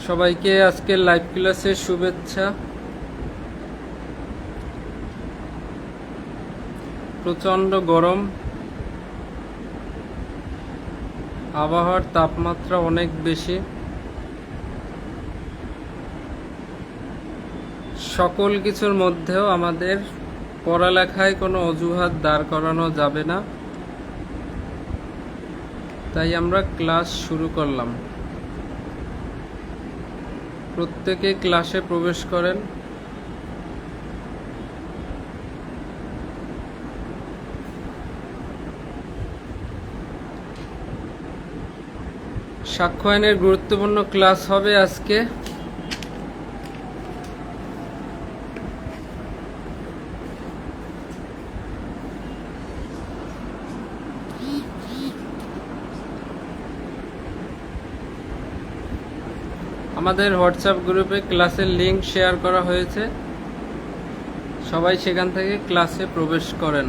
সবাইকে আজকের লাইভ ক্লাসের শুভেচ্ছা। প্রচণ্ড গরম, আবহাওয়ার তাপমাত্রা অনেক বেশি। সকল কিছুর মধ্যেও আমাদের পড়ালেখায় কোনো অজুহাত দাঁড় করানো যাবে না, তাই আমরা ক্লাস শুরু করলাম। প্রত্যেকে ক্লাসে প্রবেশ করেন। সাক্ষ্য আইনের গুরুত্বপূর্ণ ক্লাস হবে আজকে। আমাদের হোয়াটসঅ্যাপ গ্রুপে ক্লাসের লিংক শেয়ার করা হয়েছে, সবাই সেখান থেকে ক্লাসে প্রবেশ করেন।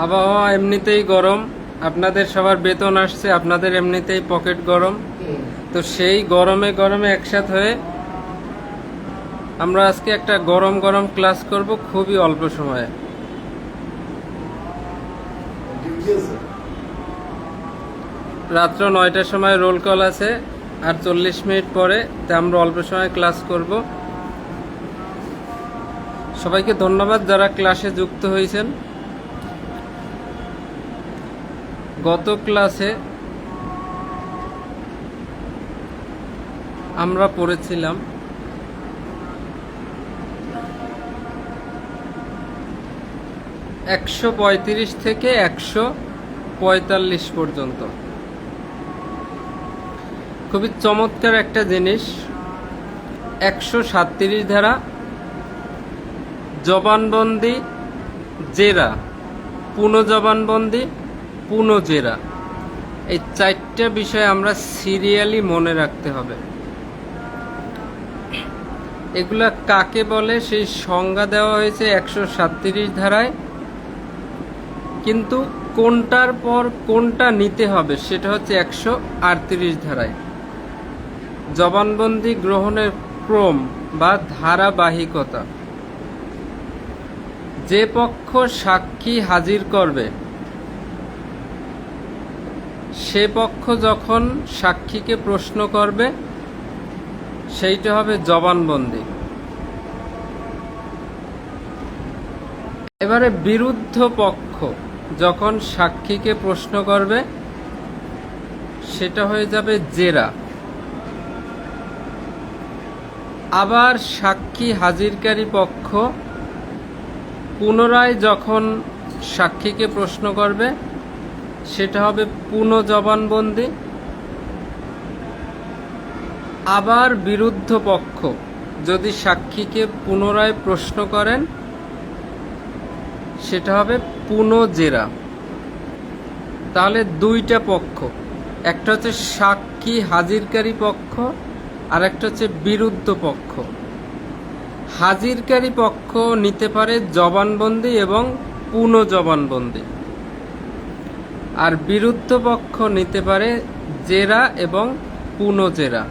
আবহাওয়া এমনিতেই গরম, আপনাদের সবার বেতন আসছে, আপনাদের এমনিতেই পকেট গরম, তো সেই গরমে গরমে একসাথ হয়ে আমরা আজকে একটা গরম গরম ক্লাস করব খুবই অল্প সময়ে। রাত্র 9টার সময় রোল কল আছে, আর 40 মিনিট পরে, তা আমরা অল্প সময় ক্লাস করব। সবাইকে ধন্যবাদ যারা ক্লাসে যুক্ত হয়েছেন। গত ক্লাসে আমরা পড়েছিলাম 135 থেকে 145 পর্যন্ত। খুবই চমৎকার একটা জিনিস। 137 ধারা জবানবন্দি, জেরা, পুনঃজবানবন্দি, পুনঃজেরা, এই 4টা বিষয় আমরা সিরিয়ালি মনে রাখতে হবে। এগুলা কাকে বলে সেই সংজ্ঞা দেওয়া হয়েছে 137 ধারায়, কিন্তু কোনটার পর কোনটা নিতে হবে সেটা হচ্ছে 138 ধারায়। জবানবন্দি গ্রহণের ক্রম বা ধারাবাহিকতা। যে পক্ষ সাক্ষী হাজির করবে সে পক্ষ যখন সাক্ষীকে প্রশ্ন করবে সেইটা হবে জবানবন্দি। এবারে বিরুদ্ধ পক্ষ যখন সাক্ষীকে প্রশ্ন করবে সেটা হয়ে যাবে জেরা। আবার সাক্ষী হাজিরকারী পক্ষ পুনরায় যখন সাক্ষীকে প্রশ্ন করবে সেটা হবে পুনঃজবানবন্দি। আবার বিরুদ্ধ পক্ষ যদি সাক্ষীকে পুনরায় প্রশ্ন করেন সেটা হবে পুনঃজেরা। তাহলে দুইটা পক্ষ, একটা হচ্ছে সাক্ষী হাজিরকারী পক্ষ আর একটা হচ্ছে বিরুদ্ধ পক্ষ। হাজিরকারী পক্ষ নিতে পারে জবানবন্দি এবং পুনঃজবানবন্দি, আর বিরুদ্ধ পক্ষ নিতে পারে জেরা এবং পুনঃজেরা।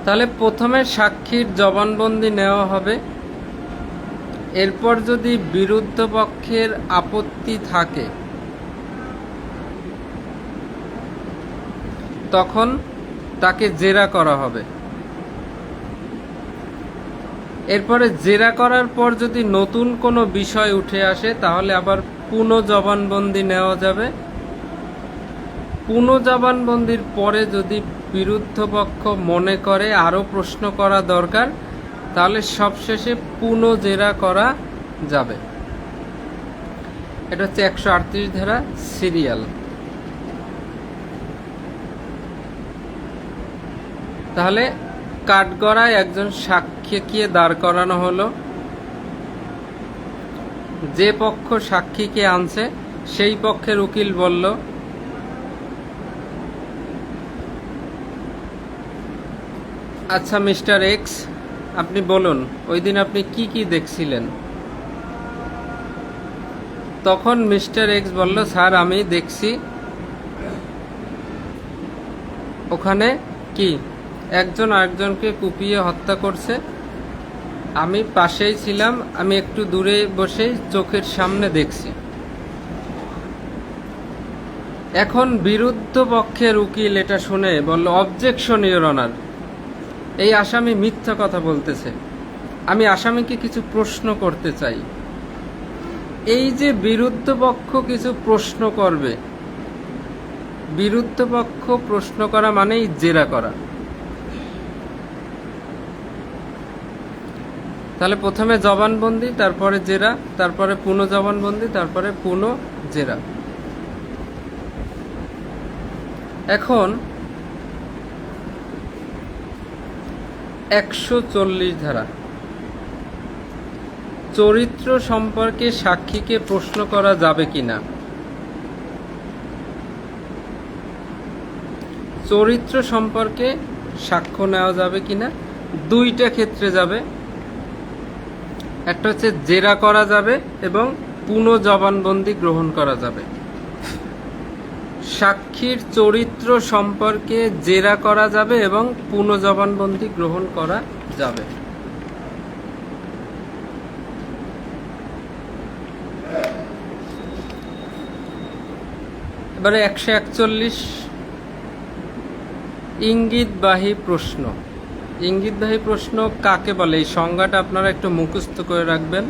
তাহলে প্রথমে সাক্ষীর জবানবন্দি নেওয়া হবে, এরপর যদি বিরুদ্ধ পক্ষের আপত্তি থাকে তখন তাকে জেরা করা হবে। এরপরে জেরা করার পর যদি নতুন কোনো বিষয় উঠে আসে তাহলে আবার পুনঃজবানবন্দি নেওয়া যাবে। পুনঃজবানবন্দির পরে যদি বিরুদ্ধ পক্ষ মনে করে আরও প্রশ্ন করা দরকার তাহলে সবশেষে পুনঃজেরা করা যাবে। এটা হচ্ছে 138 ধারা সিরিয়াল। তাহলে কাঠগড়ায় একজন সাক্ষীকে দাঁড় করানো হলো। যে পক্ষ সাক্ষীকে আনছে সেই পক্ষের উকিল বলল, আচ্ছা মিস্টার এক্স, আপনি বলুন ওই দিন আপনি কি কি দেখছিলেন? তখন মিস্টার এক্স বলল, স্যার আমি দেখছি ওখানে কি একজন আরেকজনকে কুপিয়ে হত্যা করছে, আমি পাশেই ছিলাম, আমি একটু দূরে বসেই চোখের সামনে দেখছি। এখন বিরুদ্ধ পক্ষের উকিল এটা শুনে বলল, অবজেকশন ইওর অনার, এই আসামি মিথ্যা কথা বলতেছে, আমি আসামিকে কিছু প্রশ্ন করতে চাই। এই যে বিরুদ্ধ পক্ষ কিছু প্রশ্ন করবে, বিরুদ্ধ পক্ষ প্রশ্ন করা মানেই জেরা করা। তাহলে প্রথমে জবানবন্দি, তারপরে জেরা, তারপরে পুনঃ জবানবন্দি, তারপরে পুনঃ জেরা। এখন 140 ধারা, চরিত্র সম্পর্কে সাক্ষীকে প্রশ্ন করা যাবে কিনা। চরিত্র সম্পর্কে সাক্ষ্য নেওয়া যাবে কিনা, দুইটা ক্ষেত্রে যাবে। একটা হচ্ছে জেরা করা যাবে এবং পুনঃ জবানবন্দি গ্রহণ করা যাবে। সাক্ষীর চরিত্র সম্পর্কে জেরা করা যাবে এবং পুনঃ জবানবন্দি গ্রহণ করা যাবে। এবারে 141 ইঙ্গিতবাহী প্রশ্ন। ইঙ্গিতবাহী প্রশ্ন কাকে বলে, এই সংজ্ঞাটা আপনারা একটু মুখস্থ করে রাখবেন।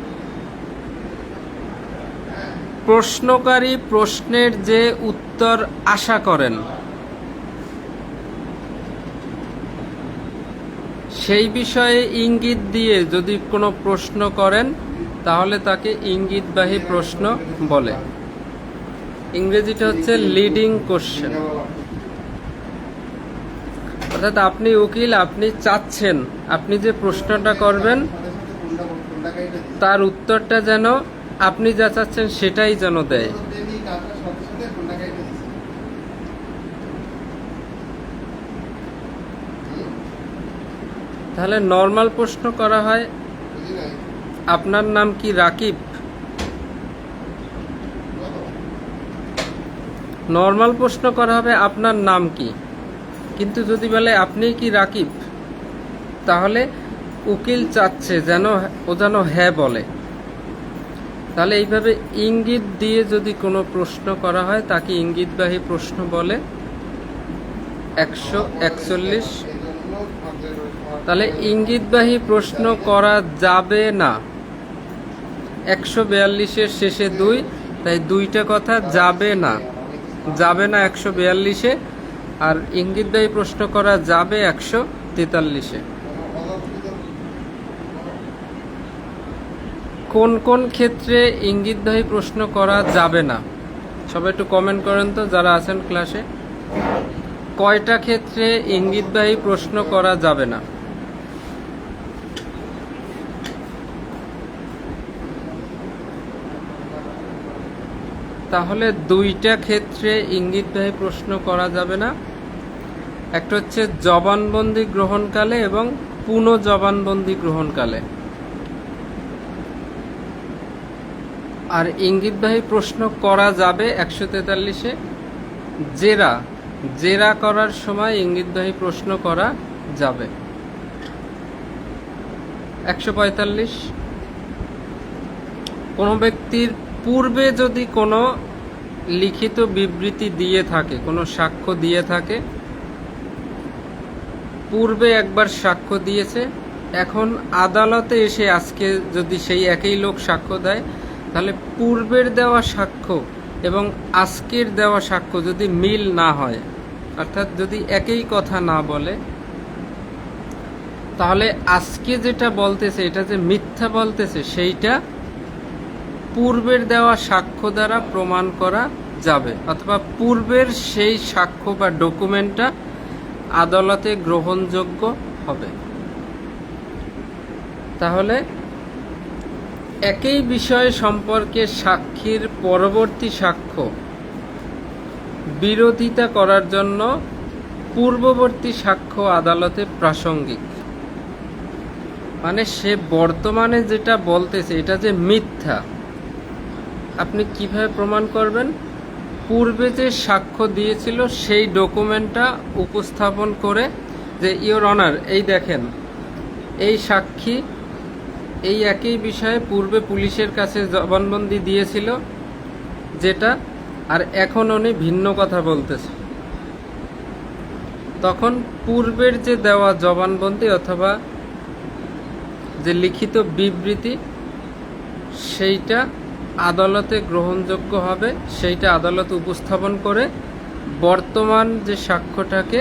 প্রশ্নকারী প্রশ্নের যে উত্তর আশা করেন সেই বিষয়ে ইঙ্গিত দিয়ে যদি কোনো প্রশ্ন করেন তাহলে তাকে ইঙ্গিতবাহী প্রশ্ন বলে। ইংরেজিটা হচ্ছে লিডিং কোশ্চেন। অর্থাৎ আপনি উকিল, আপনি চাচ্ছেন আপনি যে প্রশ্নটা করবেন তার উত্তরটা যেন আপনি যা চাচ্ছেন সেটাই যেন দেয়। তাহলে নর্মাল প্রশ্ন করা হয়, আপনার নাম কি রাকিব? নর্মাল প্রশ্ন করা হবে আপনার নাম কি, কিন্তু যদি বলে আপনি কি রাকিব, তাহলে উকিল চাচ্ছে যেন ও যেন হ্যাঁ বলে। তাহলে এইভাবে ইঙ্গিত দিয়ে যদি কোনো প্রশ্ন করা হয় তাকে ইঙ্গিতবাহী প্রশ্ন বলে। 141। তাহলে ইঙ্গিতবাহী প্রশ্ন করা যাবে না। 142-এর শেষে 2, তাই দুইটা কথা যাবে না, যাবে না 142-এ, আর ইঙ্গিতবাহী প্রশ্ন করা যাবে 143-এ। কোন কোন ক্ষেত্রে ইঙ্গিতবাহী প্রশ্ন করা যাবে না? সবাই একটু কমেন্ট করেন তো যারা আছেন ক্লাসে, কয়টা ক্ষেত্রে ইঙ্গিতবাহী প্রশ্ন করা যাবে না? তাহলে দুইটা ক্ষেত্রে ইঙ্গিতবাহী প্রশ্ন করা যাবে না। একটা হচ্ছে জবানবন্দি গ্রহণকালে এবং পুনঃ জবানবন্দি গ্রহণকালে। আর ইঙ্গিতবাহী প্রশ্ন করা যাবে 143-এ জেরা, জেরা করার সময় ইঙ্গিতবাহী প্রশ্ন করা যাবে। 145 কোনো ব্যক্তির পূর্বে যদি কোনো লিখিত বিবৃতি দিয়ে থাকে, কোনো সাক্ষ্য দিয়ে থাকে, পূর্বে একবার সাক্ষ্য দিয়েছে, এখন আদালতে এসে আজকে যদি সেই একই লোক সাক্ষ্য দেয়, তাহলে পূর্বের দেওয়া সাক্ষ্য এবং আজকের দেওয়া সাক্ষ্য যদি মিল না হয়, অর্থাৎ যদি একই কথা না বলে, তাহলে আজকে যেটা বলতেছে এটা যে মিথ্যা বলতেছে সেইটা পূর্বের দেওয়া সাক্ষ্য দ্বারা প্রমাণ করা যাবে, অথবা পূর্বের সেই সাক্ষ্য বা ডকুমেন্টটা আদালতে গ্রহণযোগ্য হবে। তাহলে একই বিষয় সম্পর্কে সাক্ষীর পরবর্তী সাক্ষ্য বিরোধিতা করার জন্য পূর্ববর্তী সাক্ষ্য আদালতে প্রাসঙ্গিক। মানে সে বর্তমানে যেটা বলতেছে এটা যে মিথ্যা, আপনি কিভাবে প্রমাণ করবেন? পূর্বে যে সাক্ষ্য দিয়েছিল সেই ডকুমেন্টটা উপস্থাপন করে যে ইওর অনার, এই দেখেন এই সাক্ষী এই একই বিষয়ে পূর্বে পুলিশের কাছে জবানবন্দি দিয়েছিল যেটা, আর এখন উনি ভিন্ন কথা বলতেছে। তখন পূর্বের যে দেওয়া জবানবন্দি অথবা যে লিখিত বিবৃতি সেইটা আদালতে গ্রহণযোগ্য হবে, সেইটা আদালতে উপস্থাপন করে বর্তমান যে সাক্ষ্যটাকে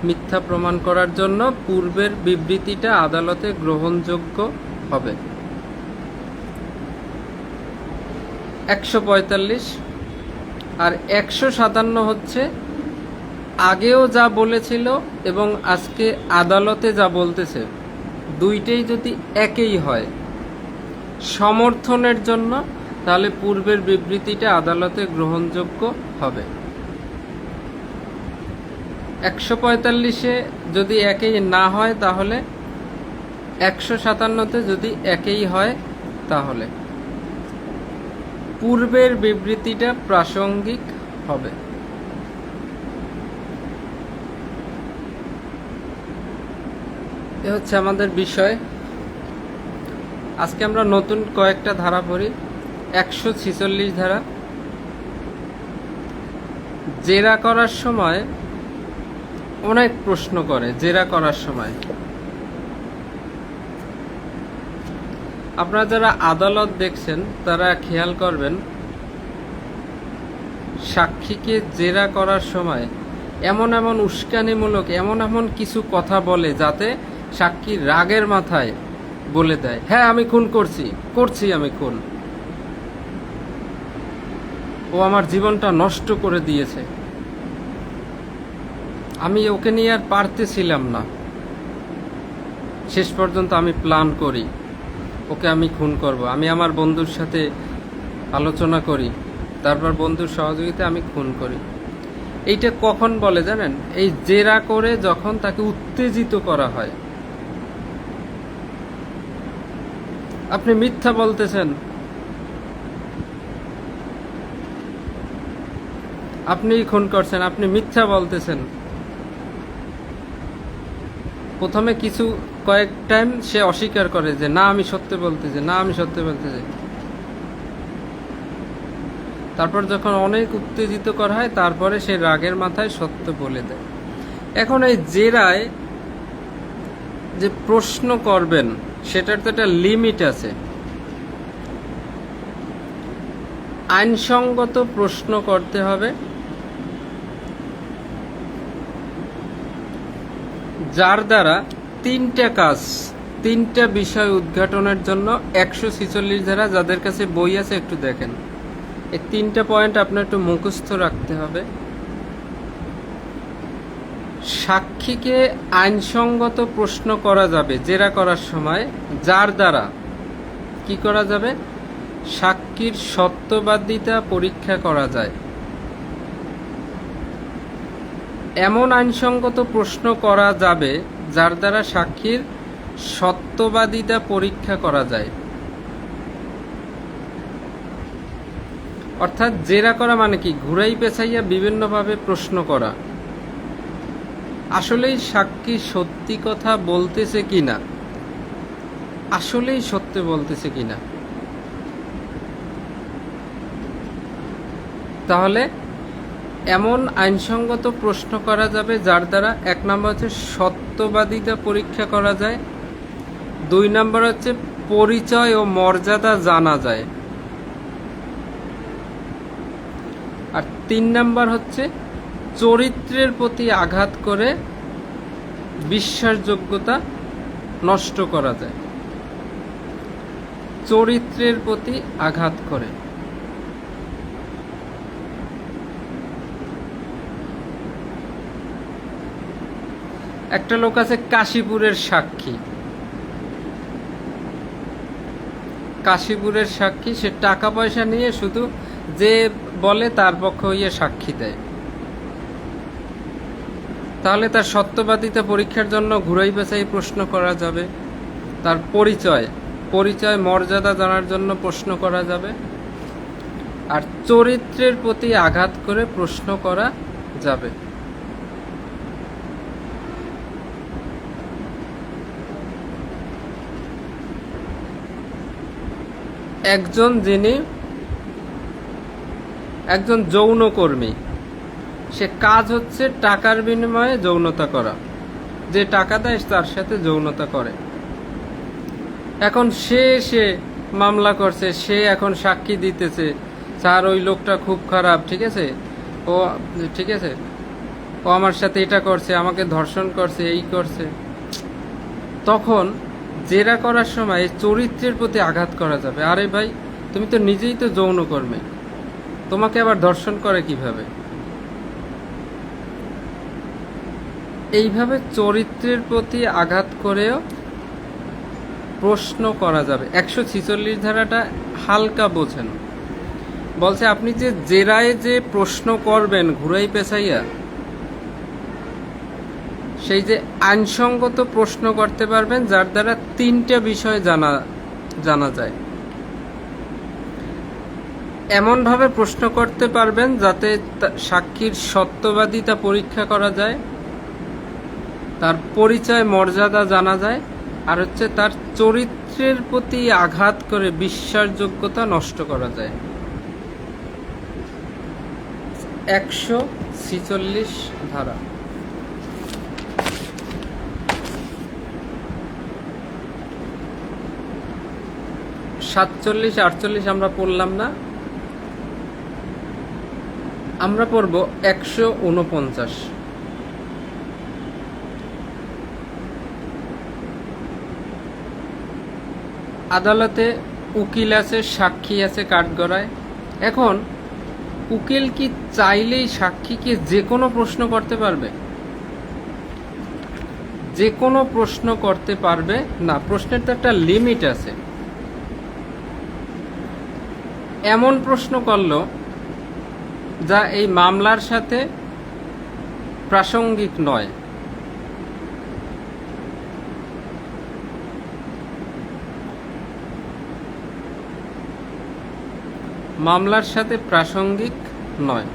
মিথ্যা প্রমাণ করার জন্য পূর্বের বিবৃতিটা আদালতে গ্রহণযোগ্য হবে। 145 আর 157 হচ্ছে আগেও যা বলেছিল এবং আজকে আদালতে যা বলতেছে দুইটাই যদি একই হয় সমর্থনের জন্য, তাহলে পূর্বের বিবৃতিটা আদালতে গ্রহণযোগ্য হবে। 145-এ যদি একই না হয় তাহলে 157-তে যদি একই হয় তাহলে পূর্বের বিবৃতিটা প্রাসঙ্গিক হবে। এ হচ্ছে আমাদের বিষয়। আজকে আমরা নতুন কয়েকটা ধারা পড়ি। 146 ধারা, জেরা করার সময় অনেক প্রশ্ন করে। জেরা করার সময় আপনারা যারা আদালত দেখছেন তারা খেয়াল করবেন, সাক্ষীকে জেরা করার সময় এমন এমন উস্কানিমূলক এমন কিছু কথা বলে যাতে সাক্ষী রাগের মাথায় বলে দেয়, হ্যাঁ আমি খুন করছি আমি খুন, ও আমার জীবনটা নষ্ট করে দিয়েছে, আমি ওকে নিয়ে আর পারতেছিলাম না, শেষ পর্যন্ত আমি প্ল্যান করি ওকে আমি খুন করব, আমি আমার বন্ধুর সাথে আলোচনা করি, তারপর বন্ধুর সহযোগিতায় আমি খুন করি। এইটা কখন বলে জানেন? এই জেরা করে যখন তাকে উত্তেজিত করা হয়। আপনি মিথ্যা বলতেছেন, আপনিই খুন করছেন, আপনি মিথ্যা বলতেছেন। প্রথমে কয়েক টাইম সে অস্বীকার করে যে না আমি সত্য বলতেছি, না আমি সত্য বলতেছি। তারপর যখন অনেক উত্তেজিত করা হয় তারপরে সে রাগের মাথায় সত্য বলে দেয়। এখন এই জেরায় যে প্রশ্ন করবেন সেটার তো একটা লিমিট আছে। আইনসঙ্গত প্রশ্ন করতে হবে, যার দ্বারা তিনটা বিষয় উদ্ঘাটনের জন্য 146 ধারা, যাদের কাছে বই আছে একটু দেখেন, এই 3টা পয়েন্ট আপনার একটু মুখস্থ রাখতে হবে। সাক্ষীকে আইনসঙ্গত প্রশ্ন করা যাবে জেরা করার সময়, যার দ্বারা কি করা যাবে? সাক্ষীর সত্যবাদিতা পরীক্ষা করা যায়। এমন আইনসঙ্গত প্রশ্ন করা যাবে যার দ্বারা সাক্ষীর সত্যবাদিতা পরীক্ষা করা যায়। অর্থাৎ জেরা করা মানে কি? ঘুরাই পেঁচাইয়া বিভিন্নভাবে প্রশ্ন করা, আসলেই সাক্ষী সত্যি কথা বলতেছে কিনা, আসলেই সত্য বলতেছে কিনা। তাহলে এমন আইনসঙ্গত প্রশ্ন করা যাবে যার দ্বারা 1 নম্বর হচ্ছে সত্যবাদিতা পরীক্ষা করা যায়, 2 নম্বর হচ্ছে পরিচয় ও মর্যাদা জানা যায়, আর 3 নম্বর হচ্ছে চরিত্রের প্রতি আঘাত করে বিশ্বাসযোগ্যতা নষ্ট করা যায়। চরিত্রের প্রতি আঘাত করে। একটা লোক আছে কাশীপুরের সাক্ষী, কাশীপুরের সাক্ষী, সে টাকা পয়সা নিয়ে শুধু যে বলে তার পক্ষে হইয়ে সাক্ষী দেয়, তাহলে তার সত্যবাদিতা পরীক্ষার জন্য ঘুরাই পেঁচাই প্রশ্ন করা যাবে। তার পরিচয় মর্যাদা জানার জন্য প্রশ্ন করা যাবে। আর চরিত্রের প্রতি আঘাত করে প্রশ্ন করা যাবে। একজন যৌনকর্মী, সে কাজ হচ্ছে টাকার বিনিময়ে যৌনতা করা, যে টাকা দেয় তার সাথে যৌনতা করে। এখন সে মামলা করছে, সে এখন সাক্ষী দিতেছে, স্যার ওই লোকটা খুব খারাপ, ঠিক আছে, ও আমার সাথে এটা করছে, আমাকে ধর্ষণ করছে, এই করছে। তখন জেরা করার সময় চরিত্রের প্রতি আঘাত করা যাবে। আরে ভাই, তুমি তো নিজেই তো যৌনকর্মী, তোমাকে আবার ধর্ষণ করে কিভাবে? এইভাবে চরিত্রের প্রতি আঘাত করেও প্রশ্ন করা যাবে। 146 ধারাটা হালকা বোঝেন। বলছে আপনি যে জেরায় যে প্রশ্ন করবেন ঘুরাই পেঁচাইয়া, সেই যে আইনসঙ্গত প্রশ্ন করতে পারবেন যার দ্বারা 3টা বিষয় জানা যায়। এমনভাবে প্রশ্ন করতে পারবেন যাতে সাক্ষীর সত্যবাদিতা পরীক্ষা করা যায়, তার পরিচয় মর্যাদা জানা যায়, আর হচ্ছে তার চরিত্রের প্রতি আঘাত করে বিশ্বাসযোগ্যতা নষ্ট করা যায়। 146 ধারা। সাতচল্লিশ 48 আমরা পড়লাম না, আমরা পড়ব 149। আদালতে উকিল আছে, সাক্ষী আছে কাঠগড়ায়। এখন উকিল কি চাইলেই সাক্ষীকে যে কোনো প্রশ্ন করতে পারবে? যে কোনো প্রশ্ন করতে পারবে না, প্রশ্নের তো একটা লিমিট আছে। এমন প্রশ্ন করলো যা এই মামলার সাথে প্রাসঙ্গিক নয়। মামলার সাথে প্রাসঙ্গিক নয়।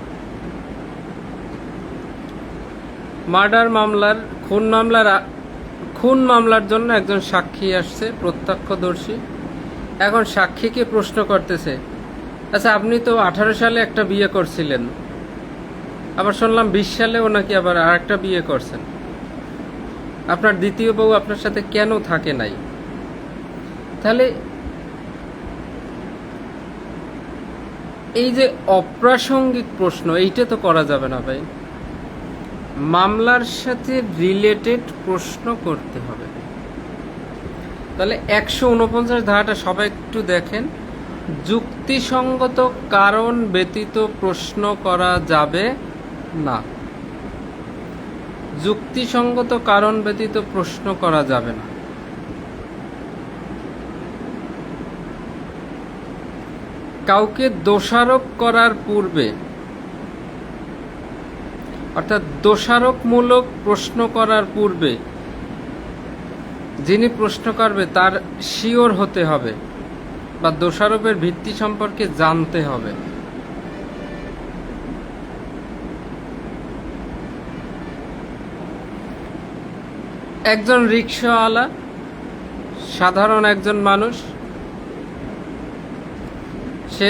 মার্ডার মামলার, খুন মামলার জন্য একজন সাক্ষী আসছে, প্রত্যক্ষদর্শী। এখন সাক্ষীকে প্রশ্ন করতেছে, আচ্ছা আপনি তো 18 সালে একটা বিয়ে করছিলেন, আবার শুনলাম 20 সালেও নাকি আবার আর একটা বিয়ে করছেন, আপনার দ্বিতীয় বউ আপনার সাথে কেন থাকে নাই? তাহলে এই যে অপ্রাসঙ্গিক প্রশ্ন, এইটা তো করা যাবে না ভাই। মামলার সাথে রিলেটেড প্রশ্ন করতে হবে। তাহলে 149 ধারাটা সবাই একটু দেখেন। যুক্তিসঙ্গত কারণ ব্যতীত প্রশ্ন করা যাবে না। যুক্তিসঙ্গত কারণ ব্যতীত প্রশ্ন করা যাবে না। কাউকে দোষারোপ করার পূর্বে, অর্থাৎ দোষারোপমূলক প্রশ্ন করার পূর্বে যিনি প্রশ্ন করবে তার শিওর হতে হবে বা দোষারোপের ভিত্তি সম্পর্কে জানতে হবে। একজন রিকশাওয়ালা, সাধারণ একজন মানুষ, সে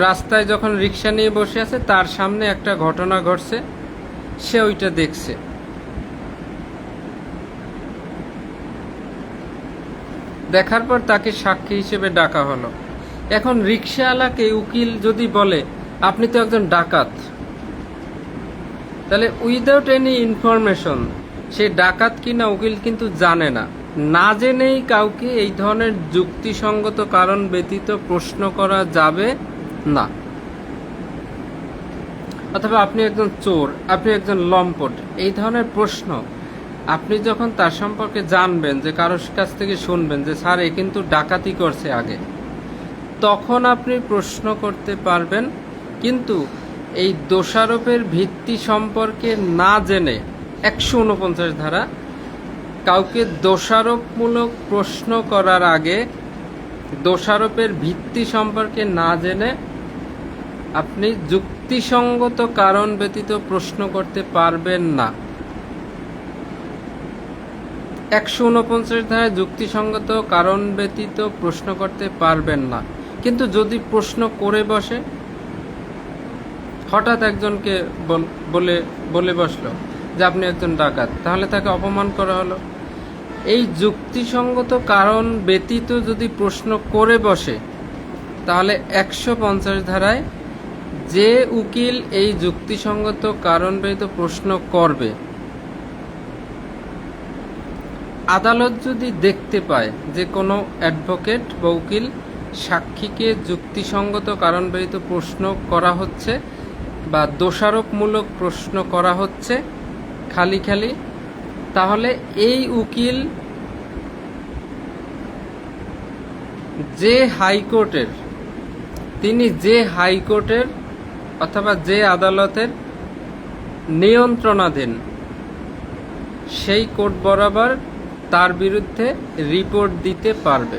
রাস্তায় যখন রিকশা নিয়ে বসে আছে তার সামনে একটা ঘটনা ঘটছে, সে ওইটা দেখছে। দেখার পর তাকে সাক্ষী হিসেবে ডাকা হলো। এখন রিকশাওয়ালাকে উকিল যদি বলে আপনি তো একজন ডাকাত, তাহলে উইদাউট এনি ইনফরমেশন সে ডাকাত কিনা উকিল কিন্তু জানে না। না জেনেই কাউকে এই ধরনের যুক্তিসঙ্গত কারণ ব্যতীত প্রশ্ন করা যাবে না। অথবা আপনি একজন চোর, আপনি একজন লম্পট, এই ধরনের প্রশ্ন আপনি যখন তার সম্পর্কে জানবেন, যে কারোর কাছ থেকে শুনবেন যে স্যার এ কিন্তু ডাকাতি করছে আগে, তখন আপনি প্রশ্ন করতে পারবেন। কিন্তু এই দোষারোপের ভিত্তি সম্পর্কে না জেনে 149 ধারা, কাউকে দোষারোপমূলক প্রশ্ন করার আগে দোষারোপের ভিত্তি সম্পর্কে না জেনে আপনি যুক্তিসঙ্গত কারণ ব্যতীত প্রশ্ন করতে পারবেন না। 149 ধারায় যুক্তিসঙ্গত কারণ ব্যতীত প্রশ্ন করতে পারবেন না। কিন্তু যদি প্রশ্ন করে বসে, হঠাৎ একজনকে বলে বসলো যে আপনি একজন ডাকাত, তাহলে তাকে অপমান করা হলো। এই যুক্তিসঙ্গত কারণ ব্যতীত যদি প্রশ্ন করে বসে, তাহলে 150 ধারায় যে উকিল এই যুক্তিসঙ্গত কারণ ব্যতীত প্রশ্ন করবে, আদালত যদি দেখতে পায় যে কোনো অ্যাডভোকেট বা উকিল সাক্ষীকে যুক্তিসঙ্গত কারণ ব্যতীত প্রশ্ন করা হচ্ছে বা দোষারোপমূলক প্রশ্ন করা হচ্ছে খালি খালি, তাহলে এই উকিল তিনি যে হাইকোর্টের অথবা যে আদালতের নিয়ন্ত্রণাধীন, সেই কোর্ট বরাবর তার বিরুদ্ধে রিপোর্ট দিতে পারবে।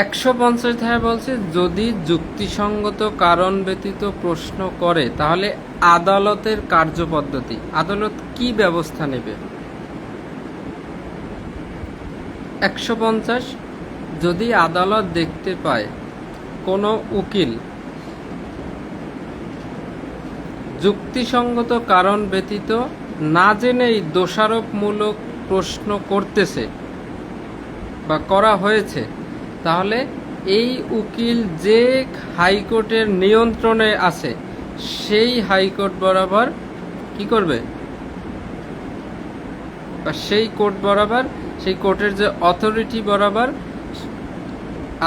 150 ধারা বলছে যদি যুক্তিসঙ্গত কারণ ব্যতীত প্রশ্ন করে, তাহলে আদালতের কার্যপদ্ধতি, আদালত কি ব্যবস্থা নেবে। 150 যদি আদালত দেখতে পায় কোনো উকিল যুক্তিসঙ্গত কারণ ব্যতীত না জেনেই দোষারোপমূলক প্রশ্ন করতেছে বা করা হয়েছে, তাহলে এই উকিল যে হাইকোর্টের নিয়ন্ত্রণে আছে সেই হাইকোর্ট বরাবর কি করবে, বা সেই কোর্ট বরাবর, সেই কোর্টের যে অথরিটি বরাবর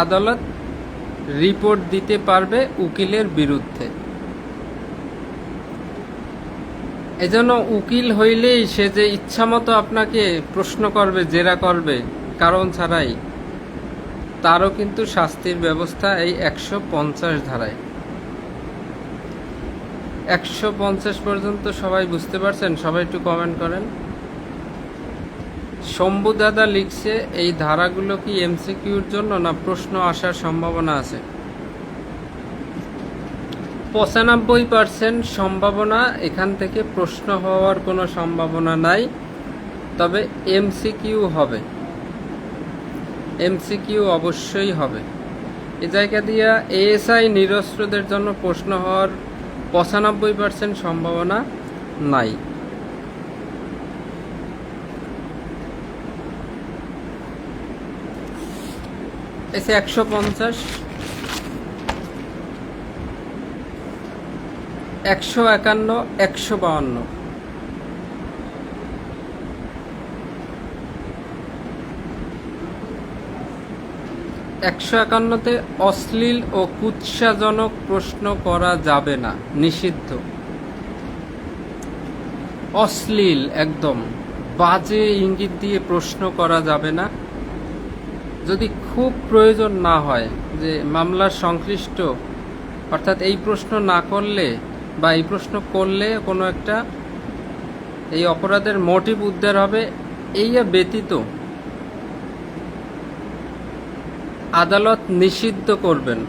আদালত রিপোর্ট দিতে পারবে উকিলের বিরুদ্ধে। এজন্য উকিল হইলেই সে যে ইচ্ছামতো আপনাকে প্রশ্ন করবে, জেরা করবে কারণ ছাড়াই, তারও কিন্তু শাস্তির ব্যবস্থা এই 150 ধারায়। 150 পর্যন্ত সবাই বুঝতে পারছেন? সবাই একটু কমেন্ট করেন। শম্ভু দাদা লিখছে এই ধারাগুলো কি এমসিকিউর জন্য না প্রশ্ন আসার সম্ভাবনা আছে? 95% সম্ভাবনা এখান থেকে প্রশ্ন হওয়ার কোনো সম্ভাবনা নাই, তবে এমসিকিউ হবে, এমসিকিউ অবশ্যই হবে। এ জায়গা দিয়া এএসআই নিরস্ত্রদের জন্য প্রশ্ন হওয়ার 95% সম্ভাবনা নাই। এসে 150, 151, 152। 151তে অশ্লীল ও কুৎসাজনক প্রশ্ন করা যাবে না, নিষিদ্ধ। অশ্লীল একদম বাজে ইঙ্গিত দিয়ে প্রশ্ন করা যাবে না, যদি খুব প্রয়োজন না হয়, যে মামলার সংশ্লিষ্ট, অর্থাৎ এই প্রশ্ন না করলে বা এই প্রশ্ন করলে কোনো একটা এই অপরাধের মোটিভ উদ্ধার হবে, এই ব্যতীত আদালত নিষিদ্ধ করবেন।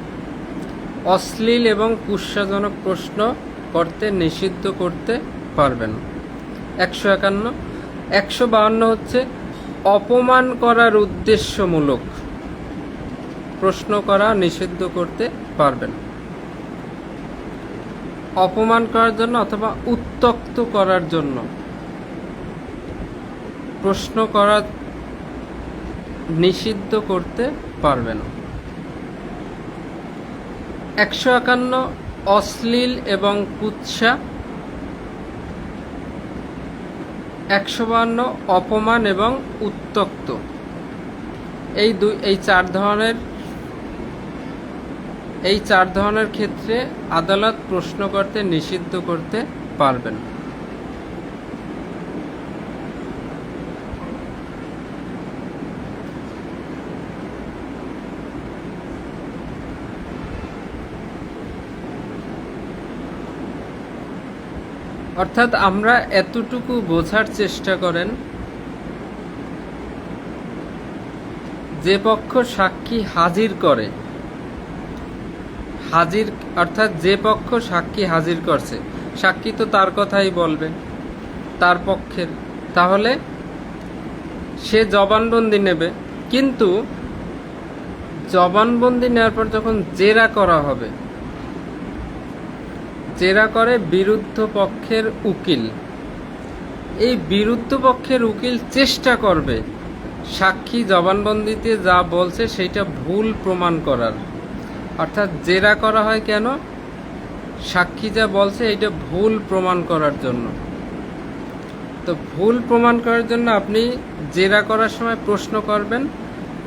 অশ্লীল এবং কুৎসাজনক প্রশ্ন করতে নিষিদ্ধ করতে পারবেন। 151। 152 হচ্ছে অপমান করার উদ্দেশ্যমূলক প্রশ্ন করা নিষিদ্ধ করতে পারবেন। অপমান করার জন্য অথবা উত্ত্যক্ত করার জন্য প্রশ্ন করা নিষিদ্ধ করতে পারবেন। 151 অশ্লীল এবং কুৎসা, 152 অপমান এবং উত্ত্যক্ত। এই চার ধরনের ক্ষেত্রে আদালত প্রশ্ন করতে নিষিদ্ধ করতে পারবেন। অর্থাৎ আমরা এতটুকু বোঝার চেষ্টা করেন, যে পক্ষ সাক্ষী হাজির করে, হাজির অর্থাৎ যে পক্ষ সাক্ষী হাজির করছে, সাক্ষী তো তার কথাই বলবে, তার পক্ষের, তাহলে সে জবানবন্দি নেবে। কিন্তু জবানবন্দি নেওয়ার পর যখন জেরা করা হবে, জেরা করে বিরুদ্ধ পক্ষের উকিল, এই বিরুদ্ধ পক্ষের উকিল চেষ্টা করবে সাক্ষী জবানবন্দিতে যা বলছে সেটা ভুল প্রমাণ করার। অর্থাৎ জেরা করা হয় কেন? সাক্ষী যা বলছে এটা ভুল প্রমাণ করার জন্য। তো ভুল প্রমাণ করার জন্য আপনি জেরা করার সময় প্রশ্ন করবেন,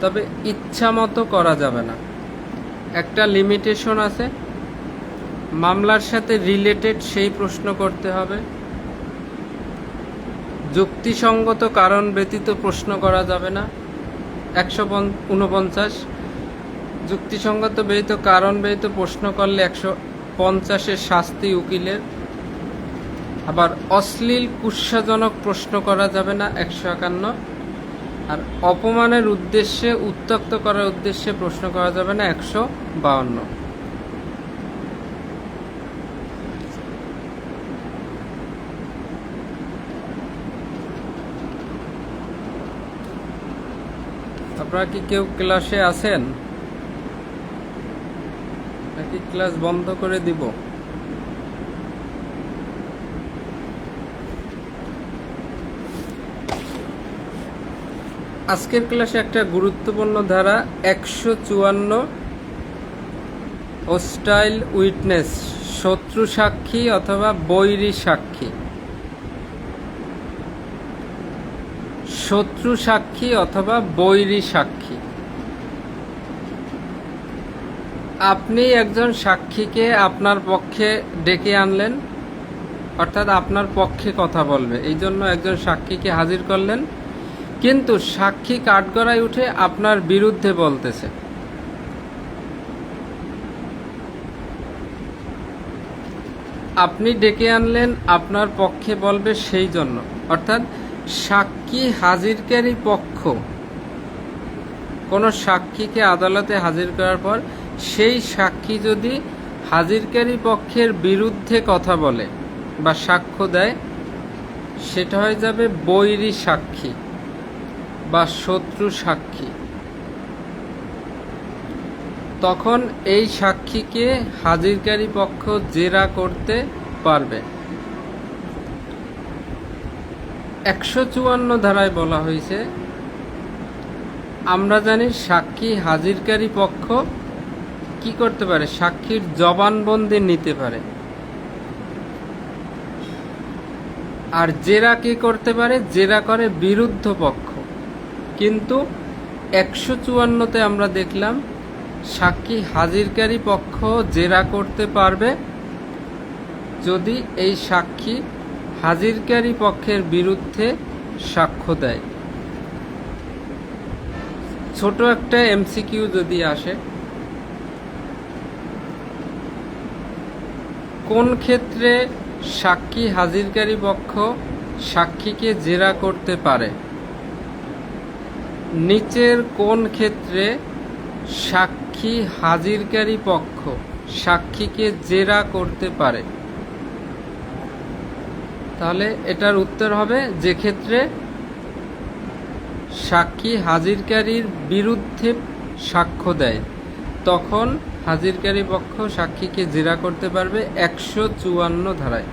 তবে ইচ্ছা মতো করা যাবে না। একটা লিমিটেশন আছে, মামলার সাথে রিলেটেড সেই প্রশ্ন করতে হবে। যুক্তিসঙ্গত কারণ ব্যতীত প্রশ্ন করা যাবে না। 149, যুক্তিসঙ্গত ব্যতীত কারণ ব্যতীত প্রশ্ন করলে 150-এর শাস্তি উকিলের। আবার অশ্লীল কুৎসাজনক প্রশ্ন করা যাবে না, 151। আর অপমানের উদ্দেশ্যে, উত্ত্যক্ত করার উদ্দেশ্যে প্রশ্ন করা যাবে না, 152। আপনারা কি কেউ ক্লাসে আছেন নাকি ক্লাস বন্ধ করে দিব? আজকের ক্লাসে একটা গুরুত্বপূর্ণ ধারা 154, হোস্টাইল উইটনেস, শত্রু সাক্ষী অথবা বৈরী সাক্ষী। শত্রু সাক্ষী অথবা বৈরী সাক্ষী। আপনি একজন সাক্ষীকে আপনার পক্ষে ডেকে আনলেন, অর্থাৎ আপনার পক্ষে কথা বলবে, এই জন্য একজন সাক্ষীকে হাজির করলেন, কিন্তু সাক্ষী কাঠগড়ায় উঠে আপনার বিরুদ্ধে বলতেছে। আপনি ডেকে আনলেন, আপনার পক্ষে বলবে, সেই জন্য। অর্থাৎ সাক্ষী হাজিরকারী পক্ষ কোনো সাক্ষীকে আদালতে হাজির করার পর সেই সাক্ষী যদি হাজিরকারী পক্ষের বিরুদ্ধে কথা বলে বা সাক্ষ্য দেয়, সেটা হয়ে যাবে বৈরী সাক্ষী বা শত্রু সাক্ষী। তখন এই সাক্ষীকে হাজিরকারী পক্ষ জেরা করতে পারবে। 154 ধারায় বলা হয়েছে, আমরা জানি সাক্ষী হাজিরকারী পক্ষ কি করতে পারে? সাক্ষীর জবানবন্দি নিতে পারে। আর জেরা কি করতে পারে? জেরা করে বিরুদ্ধ পক্ষ। কিন্তু 154-তে আমরা দেখলাম সাক্ষী হাজিরকারী পক্ষ জেরা করতে পারবে যদি এই সাক্ষী হাজিরকারী পক্ষের বিরুদ্ধে সাক্ষ্য দেয়। ছোট একটা এমসিকিউ যদি আসে, কোন ক্ষেত্রে সাক্ষী হাজিরকারী পক্ষ সাক্ষীকে জেরা করতে পারে? নিচের কোন ক্ষেত্রে সাক্ষী হাজিরকারী পক্ষ সাক্ষীকে জেরা করতে পারে? তাহলে এটার উত্তর হবে, যে ক্ষেত্রে সাক্ষী হাজিরকারীর বিরুদ্ধে সাক্ষ্য দেয়, তখন হাজিরকারী পক্ষ সাক্ষীকে জেরা করতে পারবে 154 ধারায়।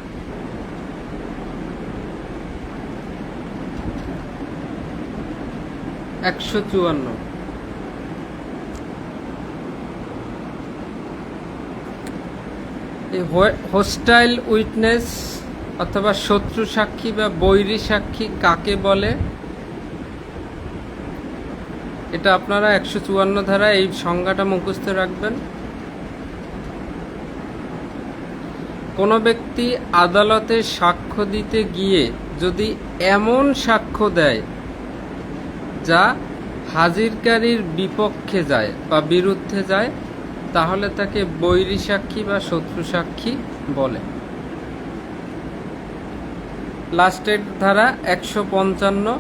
হোস্টাইল উইটনেস অথবা শত্রু সাক্ষী বা বৈরী সাক্ষী কাকে বলে? এটা আপনারা 154 ধারায় এই সংজ্ঞাটা মুখস্থ রাখবেন। কোনো ব্যক্তি আদালতে সাক্ষ্য দিতে গিয়ে যদি এমন সাক্ষ্য দেয় যা হাজিরকারীর বিপক্ষে যায় বা বিরুদ্ধে যায়, তাহলে তাকে বৈরী সাক্ষী বা শত্রু সাক্ষী বলে। লাস্টের ধারা 155,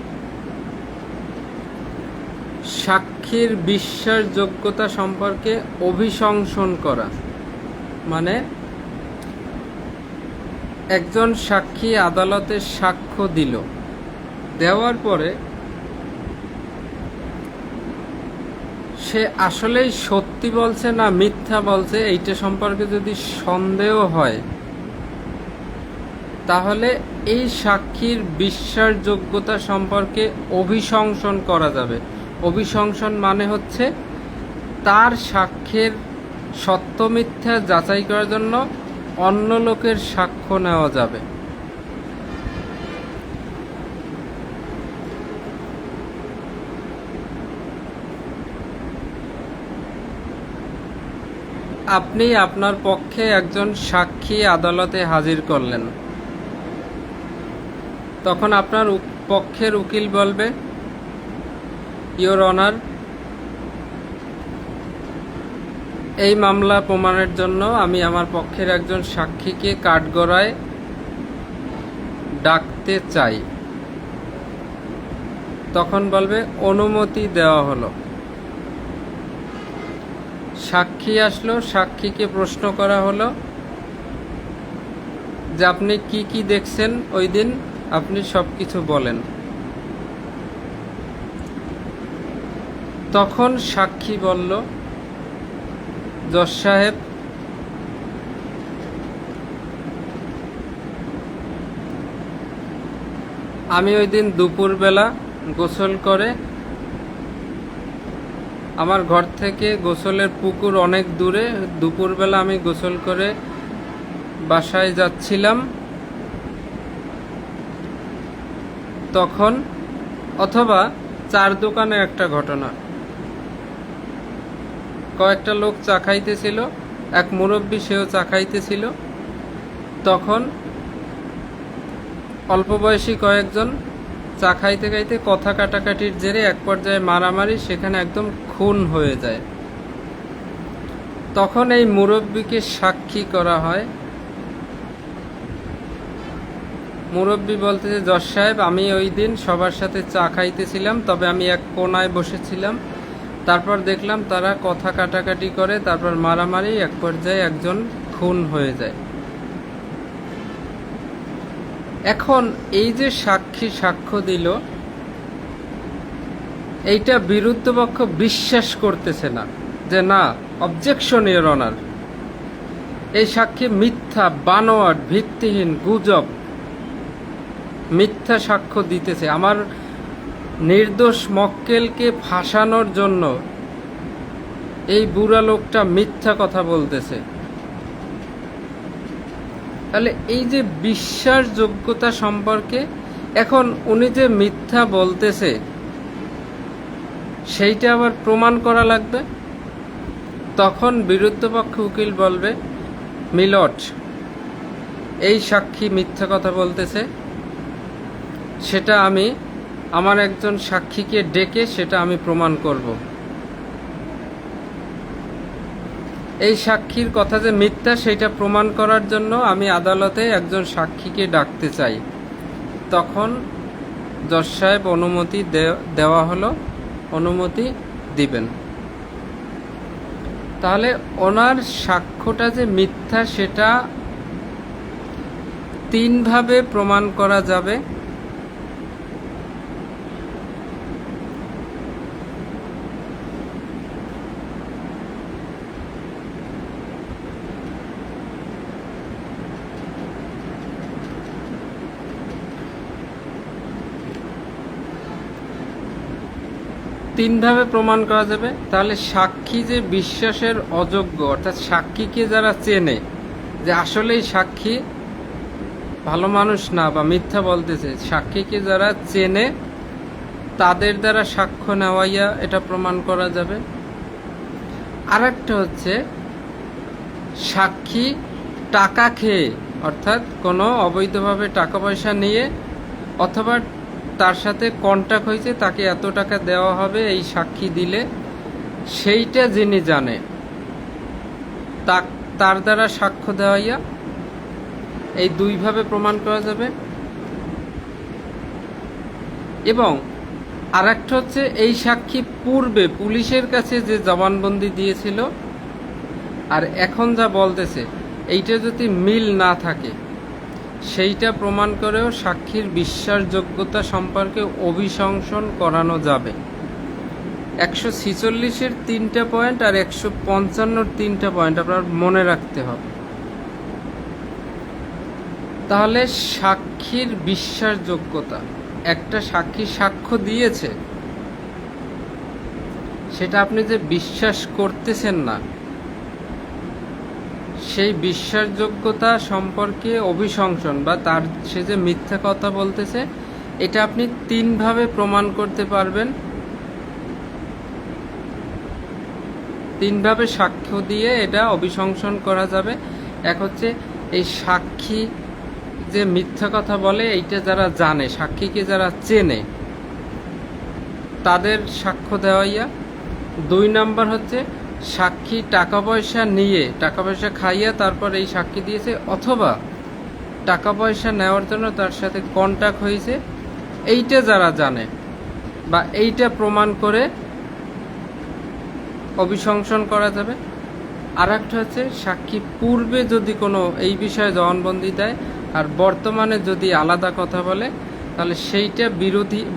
সাক্ষীর বিশ্বাসযোগ্যতা সম্পর্কে অভিশংসন করা। মানে একজন সাক্ষী আদালতে সাক্ষ্য দিল, দেওয়ার পরে সে আসলেই সত্যি বলছে না মিথ্যা বলছে এইটা সম্পর্কে যদি সন্দেহ হয়, তাহলে এই সাক্ষীর বিশ্বাসযোগ্যতা সম্পর্কে অভিশংসন করা যাবে। অভিশংসন মানে হচ্ছে তার সাক্ষ্যের সত্য মিথ্যা যাচাই করার জন্য অন্য লোকের সাক্ষ্য নেওয়া যাবে। আপনি আপনার পক্ষে একজন সাক্ষী আদালতে হাজির করলেন, তখন আপনার পক্ষের উকিল বলবে, ইওর অনার, এই মামলা প্রমাণের জন্য আমি আমার পক্ষের একজন সাক্ষীকে কাঠগড়ায় ডাকতে চাই। তখন বলবে অনুমতি দেওয়া হলো। সাক্ষী আসলো, সাক্ষীকে প্রশ্ন করা হলো যে আপনি কি কি দেখছেন ওই দিন, আপনি সবকিছু বলেন। তখন সাক্ষী বলল, জজ সাহেব, আমি ওই দিন দুপুরবেলা গোসল করে, আমার ঘর থেকে গোসলের পুকুর অনেক দূরে, দুপুরবেলা আমি গোসল করে বাসায় যাচ্ছিলাম, তখন, অথবা চার দোকানে একটা ঘটনা, কয়েকটা লোক চা খাইতেছিল, এক মুরব্বী সেও চা খাইতেছিল, তখন অল্প বয়সী কয়েকজন চা খাইতে খাইতে কথা কাটাকাটির জেরে এক পর্যায়ে মারামারি, সেখানে একদম খুন হয়ে যায়। তখন এই মুরব্বীকে সাক্ষী করা হয়। মুরব্বী বলতেছে, জজ সাহেব, আমি ওই দিন সবার সাথে চা খাইতেছিলাম, তবে আমি এক কোনায় বসেছিলাম, তারপর দেখলাম তারা কথা কাটাকাটি করে, তারপর মারামারি, এক পর্যায়ে একজন খুন হয়ে যায়। এখন এই যে সাক্ষী সাক্ষ্য দিল, এইটা বিরুদ্ধ পক্ষ বিশ্বাস করতেছে না, যে না, অবজেকশন ইওর অনার, এই সাক্ষী মিথ্যা, বানোয়াট, ভিত্তিহীন, গুজব, মিথ্যা সাক্ষ্য দিতেছে, আমার নির্দোষ মক্কেলকে ফাঁসানোর জন্য এই বুড়া লোকটা মিথ্যা কথা বলতেছে। তাহলে এই যে বিশ্বাসযোগ্যতা সম্পর্কে, এখন উনি যে মিথ্যা বলতেছে সেইটা আবার প্রমাণ করা লাগবে। তখন বিরুদ্ধপক্ষ উকিল বলবে, মিলট, এই সাক্ষী মিথ্যা কথা বলতেছে, সেটা আমি আমার একজন সাক্ষীকে ডেকে সেটা আমি প্রমাণ করব। এই সাক্ষীর কথা যে মিথ্যা সেটা প্রমাণ করার জন্য আমি আদালতে একজন সাক্ষীকে ডাকতে চাই। তখন জজ সাহেব অনুমতি দেওয়া হলো, অনুমতি দিবেন। তাহলে ওনার সাক্ষ্যটা যে মিথ্যা সেটা তিনভাবে প্রমাণ করা যাবে। তিনভাবে প্রমাণ করা যাবে। তাহলে সাক্ষী যে বিশ্বাসের অযোগ্য, অর্থাৎ সাক্ষীকে যারা চেনে যে আসলেই সাক্ষী ভালো মানুষ না বা মিথ্যা বলতেছে, সাক্ষীকে যারা চেনে তাদের দ্বারা সাক্ষ্য নেওয়াইয়া এটা প্রমাণ করা যাবে। আরেকটা হচ্ছে সাক্ষী টাকা খেয়ে, অর্থাৎ কোনো অবৈধভাবে টাকা পয়সা নিয়ে, অথবা তার সাথে কন্ট্যাক্ট হয়েছে, তাকে এত টাকা দেওয়া হবে এই সাক্ষী দিলে, সেইটা যিনি জানে তার দ্বারা সাক্ষ্য দেওয়াইয়া এই দুইভাবে প্রমাণ করা যাবে। এবং আরেকটা হচ্ছে এই সাক্ষী পূর্বে পুলিশের কাছে যে জবানবন্দি দিয়েছিল আর এখন যা বলতেছে এইটা যদি মিল না থাকে সেইটা প্রমাণ করেও সাক্ষীর বিশ্বাসযোগ্যতা সম্পর্কে অভিশংসন করানো যাবে। 146-এর 3টা পয়েন্ট আর 155-র 3টা পয়েন্ট আপনার মনে রাখতে হবে। তাহলে সাক্ষীর বিশ্বাসযোগ্যতা, একটা সাক্ষী সাক্ষ্য দিয়েছে সেটা আপনি যে বিশ্বাস করতেছেন না, সেই বিশ্বাসযোগ্যতা সম্পর্কে অভিশংসন বা তার সে যে মিথ্যা কথা বলতেছে এটা আপনি 3ভাবে প্রমাণ করতে পারবেন। 3ভাবে সাক্ষ্য দিয়ে এটা অভিশংসন করা যাবে। এক হচ্ছে এই সাক্ষী যে মিথ্যা কথা বলে এইটা যারা জানে, সাক্ষীকে যারা চেনে তাদের সাক্ষ্য দেওয়াইয়া। 2 নাম্বার হচ্ছে সাক্ষী টাকা পয়সা নিয়ে, টাকা পয়সা খাইয়া তারপর এই সাক্ষী দিয়েছে, অথবা টাকা পয়সা নেওয়ার জন্য তার সাথে কন্ট্যাক্ট হয়েছে, এইটা যারা জানে বা এইটা প্রমাণ করে অভিশংসন করা যাবে। আর একটা হচ্ছে সাক্ষী পূর্বে যদি কোনো এই বিষয়ে জবানবন্দি দেয় আর বর্তমানে যদি আলাদা কথা বলে তাহলে সেইটা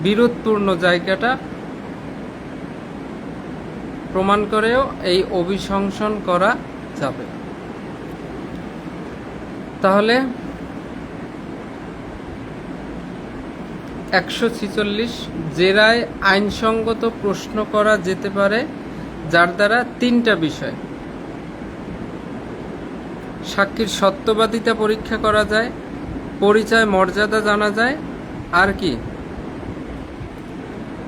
বিরোধপূর্ণ জায়গাটা প্রমাণ করেও এই অভিশংসন করা যাবে। তাহলে 146 জেরায় আইনসঙ্গত প্রশ্ন করা যেতে পারে যার দ্বারা 3টা বিষয়: সাক্ষীর সত্যবাদিতা পরীক্ষা করা যায়, পরিচয় মর্যাদা জানা যায়, আর কি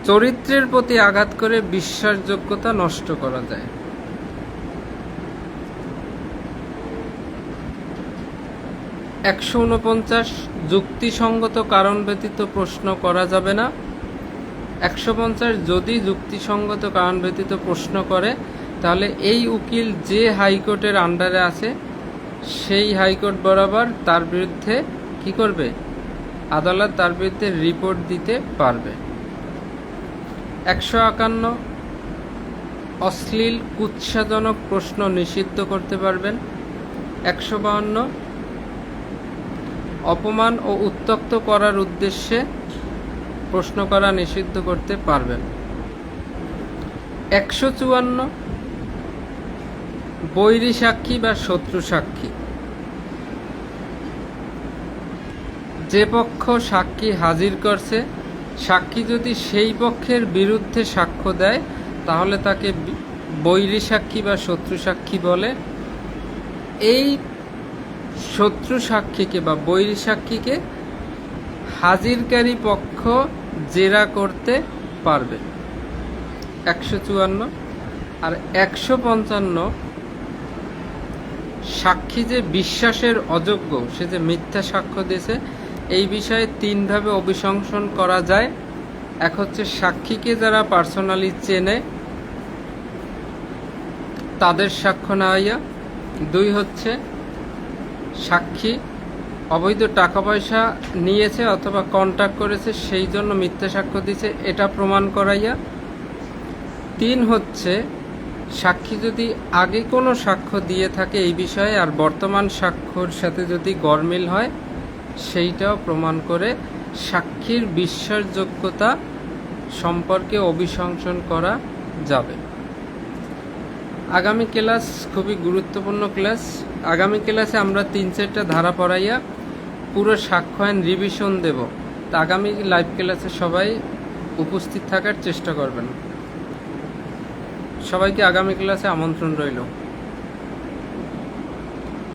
চরিত্রের প্রতি আঘাত করে বিশ্বাসযোগ্যতা নষ্ট করা যায়। 149 যুক্তিসঙ্গত কারণ ব্যতীত প্রশ্ন করা যাবে না। 150 যদি যুক্তিসঙ্গত কারণ ব্যতীত প্রশ্ন করে তাহলে এই উকিল যে হাইকোর্টের আন্ডারে আছে সেই হাইকোর্ট বরাবর তার বিরুদ্ধে কি করবে, আদালত তার বিরুদ্ধে রিপোর্ট দিতে পারবে। 151 অশ্লীল কুৎসাজনক প্রশ্ন নিষিদ্ধ করতে পারবেন। 152 অপমান ও উত্ত্যক্ত করার উদ্দেশ্যে প্রশ্ন করা নিষিদ্ধ করতে পারবেন। 154 বৈরী সাক্ষী বা শত্রু সাক্ষী, যে পক্ষ সাক্ষী হাজির করছে সাক্ষী যদি সেই পক্ষের বিরুদ্ধে সাক্ষ্য দেয় তাহলে তাকে বৈরী সাক্ষী বা শত্রু সাক্ষী বলে। এই শত্রু সাক্ষীকে বা বৈরী সাক্ষীকে হাজিরকারী পক্ষ জেরা করতে পারবে। 154 আর 155 সাক্ষী যে বিশ্বাসের অযোগ্য, সে যে মিথ্যা সাক্ষ্য দিয়েছে, এই বিষয়ে 3ভাবে অভিশংসন করা যায়। এক হচ্ছে সাক্ষীকে যারা পার্সোনালি চেনে তাদের সাক্ষ্য নেওয়া। 2 হচ্ছে সাক্ষী অবৈধ টাকা পয়সা নিয়েছে অথবা কন্ট্যাক্ট করেছে সেই জন্য মিথ্যা সাক্ষ্য দিয়েছে, এটা প্রমাণ করাইয়া। 3 হচ্ছে সাক্ষী যদি আগে কোনো সাক্ষ্য দিয়ে থাকে এই বিষয়ে আর বর্তমান সাক্ষ্যর সাথে যদি গরমিল হয় সেইটাও প্রমাণ করে সাক্ষীর বিশ্বাসযোগ্যতা সম্পর্কে অভিশংসন করা যাবে। আগামী ক্লাস খুবই গুরুত্বপূর্ণ ক্লাস। আগামী ক্লাসে আমরা 3-4টা ধারা পড়াইয়া পুরো সাক্ষ্য আইন রিভিশন দেব। তা আগামী লাইভ ক্লাসে সবাই উপস্থিত থাকার চেষ্টা করবেন। সবাইকে আগামী ক্লাসে আমন্ত্রণ রইল।